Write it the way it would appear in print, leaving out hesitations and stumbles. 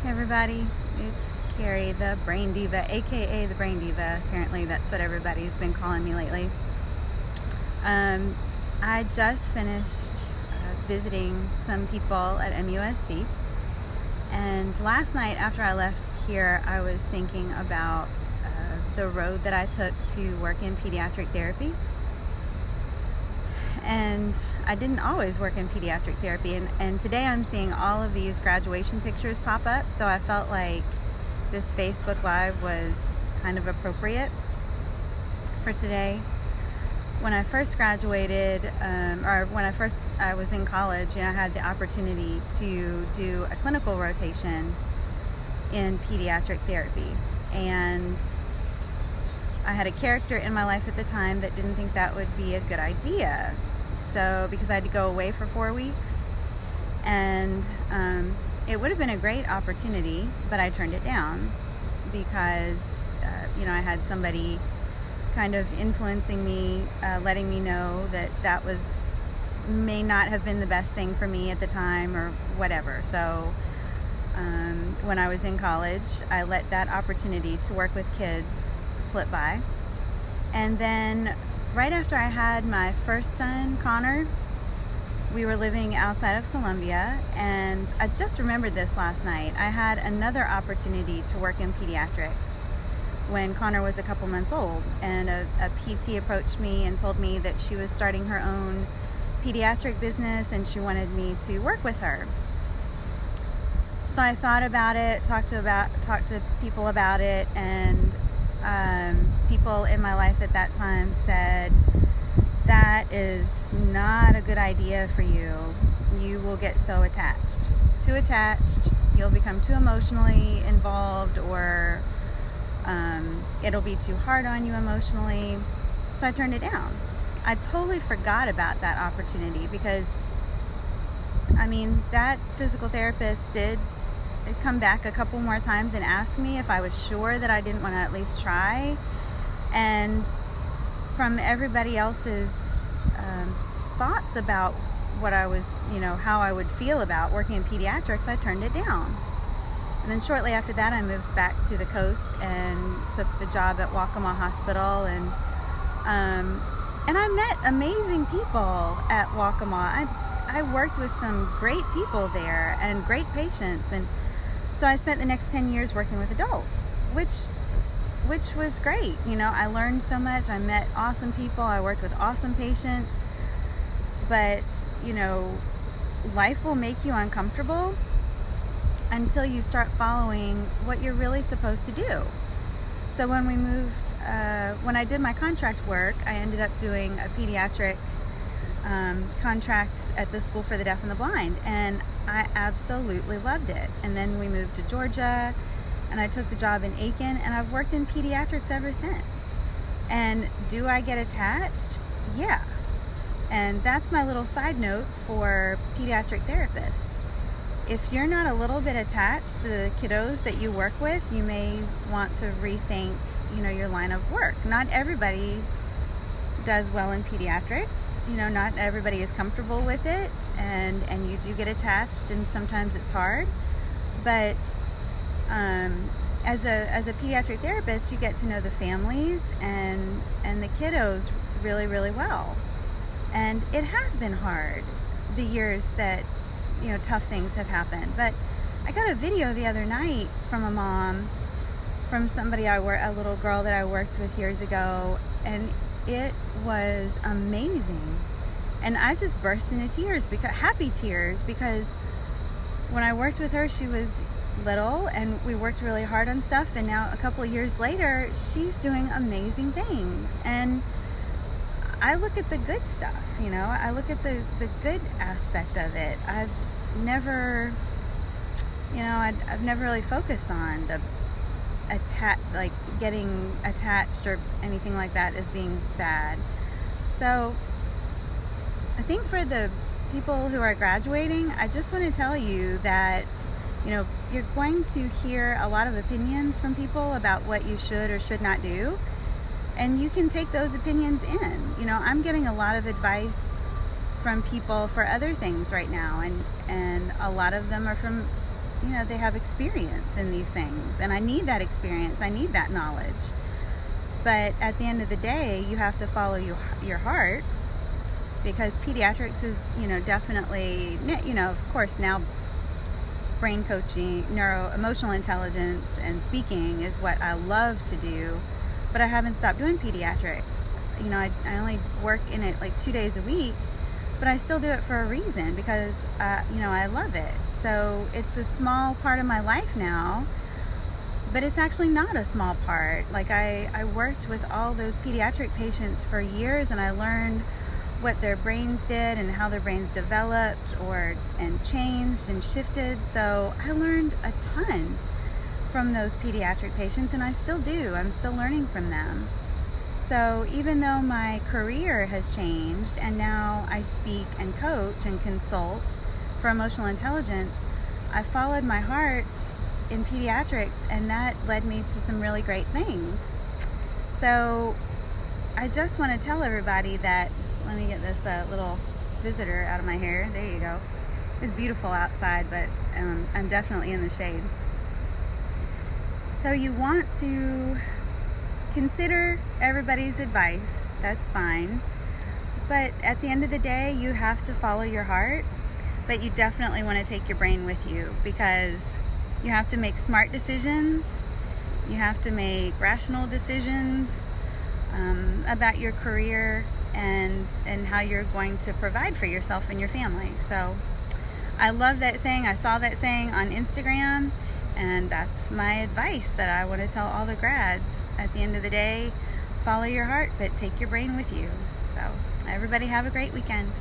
Hey everybody, it's Carrie, the Brain Diva, aka the Brain Diva. Apparently that's what everybody's been calling me lately. I just finished visiting some people at MUSC, and last night after I left here, I was thinking about the road that I took to work in pediatric therapy. And I didn't always work in pediatric therapy, and today I'm seeing all of these graduation pictures pop up, so I felt like this Facebook Live was kind of appropriate for today. When I first graduated, or when I was in college, I had the opportunity to do a clinical rotation in pediatric therapy, and I had a character in my life at the time that didn't think that would be a good idea. So, because I had to go away for 4 weeks, and it would have been a great opportunity, but I turned it down because, I had somebody kind of influencing me, letting me know that may not have been the best thing for me at the time or whatever. So, when I was in college, I let that opportunity to work with kids slip by. And then right after I had my first son, Connor, we were living outside of Columbia, and I just remembered this last night. I had another opportunity to work in pediatrics when Connor was a couple months old, and a PT approached me and told me that she was starting her own pediatric business and she wanted me to work with her. So I thought about it, talked to people about it, and people in my life at that time said, that is not a good idea for you. You will get so attached. Too attached, you'll become too emotionally involved, or it'll be too hard on you emotionally. So I turned it down. I totally forgot about that opportunity because, that physical therapist did come back a couple more times and ask me if I was sure that I didn't want to at least try. And from everybody else's thoughts about what I was, how I would feel about working in pediatrics, I turned it down. And then shortly after that, I moved back to the coast and took the job at Waccamaw Hospital, and I met amazing people at Waccamaw. I worked with some great people there and great patients, and so I spent the next 10 years working with adults, which was great. I learned so much. I met awesome people. I worked with awesome patients. But, life will make you uncomfortable until you start following what you're really supposed to do. So when when I did my contract work, I ended up doing a pediatric contract at the School for the Deaf and the Blind, and I absolutely loved it. And then we moved to Georgia, and I took the job in Aiken, and I've worked in pediatrics ever since. And do I get attached? Yeah. And that's my little side note for pediatric therapists. If you're not a little bit attached to the kiddos that you work with, you may want to rethink, your line of work. Not everybody does well in pediatrics. Not everybody is comfortable with it, and you do get attached, and sometimes it's hard. But as a pediatric therapist, you get to know the families and the kiddos really, really well. And it has been hard, the years that tough things have happened. But I got a video the other night from a mom, from a little girl that I worked with years ago, and it was amazing. And I just burst into tears, happy tears, because when I worked with her, she was little, and we worked really hard on stuff, and now a couple of years later, she's doing amazing things. And I look at the good stuff, I look at the good aspect of it. I've never really focused on the getting attached or anything like that as being bad. So I think for the people who are graduating, I just want to tell you that, you're going to hear a lot of opinions from people about what you should or should not do. And you can take those opinions in. I'm getting a lot of advice from people for other things right now, and a lot of them are from they have experience in these things, and I need that experience. I need that knowledge. But at the end of the day, you have to follow your heart, because pediatrics is, definitely, of course now brain coaching, emotional intelligence, and speaking is what I love to do, but I haven't stopped doing pediatrics. I only work in it like 2 days a week, but I still do it for a reason, because, I love it. So it's a small part of my life now, but it's actually not a small part. Like I worked with all those pediatric patients for years, and I learned what their brains did and how their brains developed and changed and shifted. So I learned a ton from those pediatric patients, and I still do. I'm still learning from them. So even though my career has changed and now I speak and coach and consult for emotional intelligence, I followed my heart in pediatrics, and that led me to some really great things. So I just want to tell everybody that, let me get this little visitor out of my hair. There you go. It's beautiful outside, but I'm definitely in the shade. So you want to consider everybody's advice. That's fine. But at the end of the day, you have to follow your heart, but you definitely want to take your brain with you, because you have to make smart decisions. You have to make rational decisions about your career and how you're going to provide for yourself and your family. So I love that saying. I saw that saying on Instagram, and that's my advice that I want to tell all the grads. At the end of the day, follow your heart, but take your brain with you. So everybody have a great weekend.